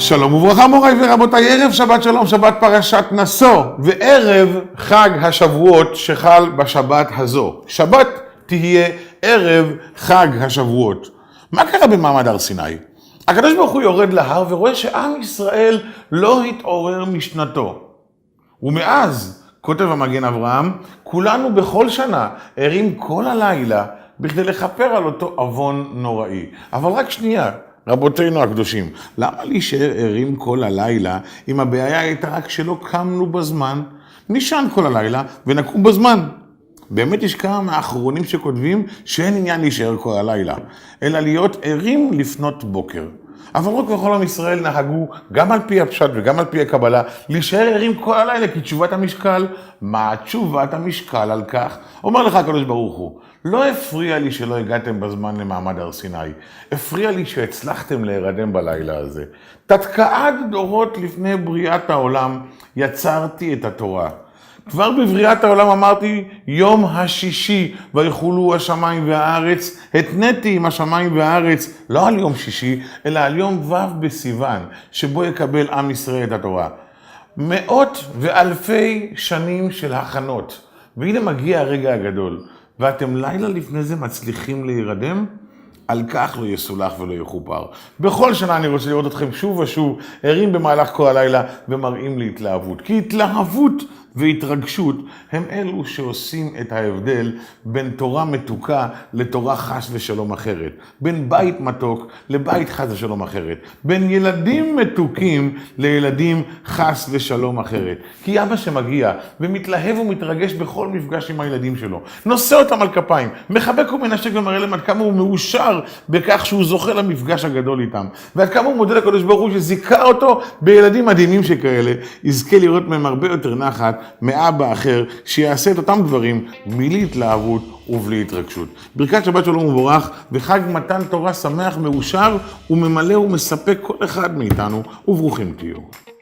שלום וברכה מוריי ורבותיי, ערב שבת שלום, שבת פרשת נשוא, וערב חג השבועות שחל בשבת הזו. שבת תהיה ערב חג השבועות. מה קרה במעמד הר סיני? הקדוש ברוך הוא יורד להר ורואה שעם ישראל לא התעורר משנתו. ומאז, כותב המגן אברהם, כולנו בכל שנה ערים כל הלילה בכדי לכפר על אותו עוון נוראי. אבל רק שנייה, רבותינו הקדושים, למה להישאר ערים כל הלילה אם הבעיה הייתה רק שלא קמנו בזמן? נשען כל הלילה ונקום בזמן. באמת יש כמה מהאחרונים שכותבים שאין עניין להישאר כל הלילה, אלא להיות ערים לפנות בוקר. אבל רק וכל עם ישראל נהגו, גם על פי הפשט וגם על פי הקבלה, להישאר ערים כל הלילה, כי תשובת המשקל, מה תשובת המשקל על כך? אומר לך הקדוש ברוך הוא, לא הפריע לי שלא הגעתם בזמן למעמד הר סיני, הפריע לי שהצלחתם להירדם בלילה הזה. תתקעד דורות לפני בריאת העולם, יצרתי את התורה. כבר בבריאת העולם אמרתי, יום השישי ויחולו השמיים והארץ, התניתי עם השמיים והארץ, לא על יום שישי, אלא על יום ו' בסיוון, שבו יקבל עם ישראל את התורה. מאות ואלפי שנים של הכנות, והנה מגיע הרגע הגדול, ואתם לילה לפני זה מצליחים להירדם? על כך לא יסולח ולא יכופר. בכל שנה אני רוצה לראות אתכם שוב ושוב, ערים במהלך כל הלילה ומראים להתלהבות. כי התלהבות והתרגשות הם אלו שעושים את ההבדל בין תורה מתוקה לתורה חס ושלום אחרת. בין בית מתוק לבית חס ושלום אחרת. בין ילדים מתוקים לילדים חס ושלום אחרת. כי אבא שמגיע ומתלהב ומתרגש בכל מפגש עם הילדים שלו, נושא אותם על כפיים, מחבק ומנשק ומראה להם עד כמה הוא מאושר בכך שהוא זוכה למפגש הגדול איתם. ועד כמה הוא מודה לקדוש ברוך הוא שזיכה אותו בילדים מדהימים שכאלה, יזכה לראות מהם הרבה יותר נחת מאבא אחר שיעשה את אותם דברים בלי התלהבות ובלי התרגשות. ברכת שבת שלום וברך וחג מתן תורה שמח מאושר וממלא ומספק כל אחד מאיתנו, וברוכים תהיו.